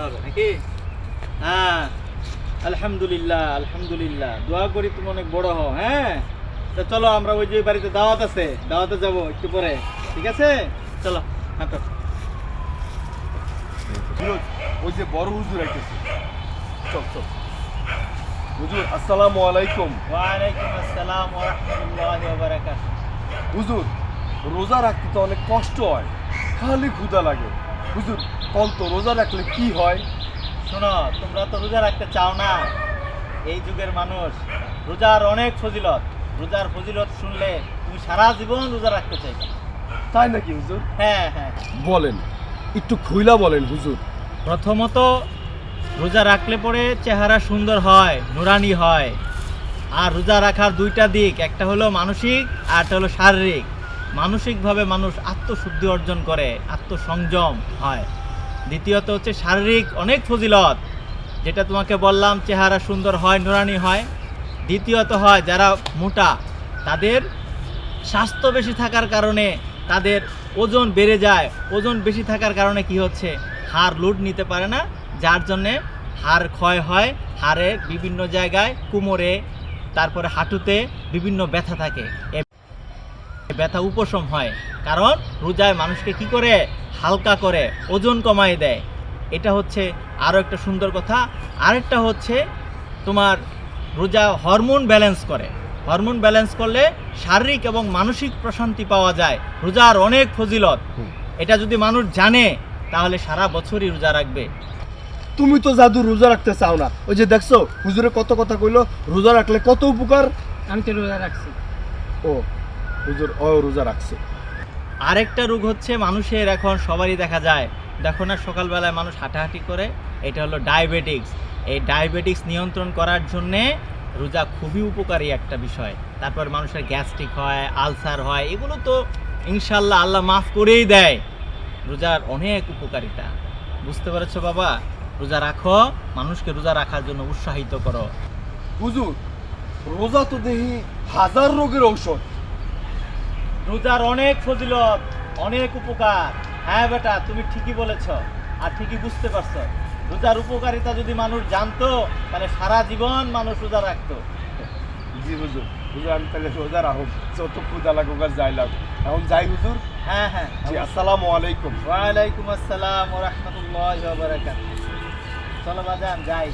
হবে নাকি? হ্যাঁ, আলহামদুলিল্লাহ আলহামদুলিল্লাহ, দোয়া করি তুমি অনেক বড় হও। হ্যাঁ, তো চলো আমরা ওই যে বাড়িতে দাওয়াত আছে, দাওয়াতে যাব একটু পরে, ঠিক আছে? চলো হাঁটো। ফিরোজ, ওই যে বড় হুজুর আইতেছে, চল চল। হুজুর আসসালামু আলাইকুম। ওয়ালাইকুম আসসালাম ওয়া রাহমাতুল্লাহি ওয়া বারাকাতুহু। হুজুর, রোজা রাখতে তো অনেক কষ্ট হয়, খালি ক্ষুধা লাগে। হুজুর কোন তো রোজা রাখলে কি হয়? শোনো, তোমরা তো রোজা রাখতে চাও না। এই যুগের মানুষ, রোজার অনেক ফজিলত, রোজার ফজিলত শুনলে তুমি সারা জীবন রোজা রাখতে চাইবে। তাই নাকি হুজুর? হ্যাঁ হ্যাঁ, বলেন, একটু খুইলা বলেন হুজুর। প্রথমত রোজা রাখলে পরে চেহারা সুন্দর হয়, নুরানি হয়। আর রোজা রাখার দুইটা দিক, একটা হলো মানসিক আর একটা হলো শারীরিক। মানসিকভাবে মানুষ আত্মশুদ্ধি অর্জন করে, আত্মসংযম হয়। দ্বিতীয়ত হচ্ছে শারীরিক অনেক ফজিলত, যেটা তোমাকে বললাম, চেহারা সুন্দর হয়, নুরানি হয়। দ্বিতীয়ত হয় যারা মোটা, তাদের স্বাস্থ্য বেশি থাকার কারণে তাদের ওজন বেড়ে যায়। ওজন বেশি থাকার কারণে কি হচ্ছে, হাড় লোড নিতে পারে না, যার জন্যে হাড় ক্ষয় হয়। হাড়ের বিভিন্ন জায়গায়, কোমরে, তারপরে হাঁটুতে বিভিন্ন ব্যথা থাকে। এই ব্যথা উপশম হয়, কারণ রোজায় মানুষকে কি করে, হালকা করে, ওজন কমায় দেয়। এটা হচ্ছে আরও একটা সুন্দর কথা। আরেকটা হচ্ছে তোমার রোজা হরমোন ব্যালেন্স করে। হরমোন ব্যালেন্স করলে শারীরিক এবং মানসিক প্রশান্তি পাওয়া যায়। রোজার অনেক ফজিলত, এটা যদি মানুষ জানে তাহলে সারা বছরই রোজা রাখবে। তুমি তো জাদু রোজা রাখতে চাও না, ওই যে দেখছো হুজুরে কত কথা কইলো, রোজা রাখলে কত উপকার। আমি তো রোজা রাখছি। ও হুজুর রোজা রাখছে। আরেকটা রোগ হচ্ছে মানুষের, এখন সবারই দেখা যায়, দেখো না সকালবেলায় মানুষ হাঁটাহাঁটি করে, এটা হলো ডায়াবেটিক্স। এই ডায়াবেটিক্স নিয়ন্ত্রণ করার জন্যে রোজা খুবই উপকারী একটা বিষয়। তারপর মানুষের গ্যাস্ট্রিক হয়, আলসার হয়, এগুলো তো ইনশাল্লাহ আল্লাহ মাফ করেই দেয়। রোজার অনেক উপকারিতা, বুঝতে পেরেছো বাবা? রোজা রাখো, মানুষকে রোজা রাখার জন্য উৎসাহিত করো। হুজুর, রোজা তো দেখি হাজার রোগের ঔষধ। রোজার অনেক ফজিলত, অনেক উপকার। হ্যাঁ বেটা, তুমি ঠিকই বলেছ আর ঠিকই বুঝতে পারছো। রোজার উপকারিতা যদি মানুষ জানতো তাহলে সারা জীবন মানুষ রোজা রাখতো। জি হুজুর, হুজুর আমি তাহলে রোজা রাখো, যত ক্ষুদা লাগুক আর যাই লাগুক। এখন যাই হুজুর। হ্যাঁ হ্যাঁ, জি আসসালামু আলাইকুম। ওয়ালাইকুম আসসালাম ওয়া রাহমাতুল্লাহি ওয়া বারাকাতুহু। চলো বাজান যাই।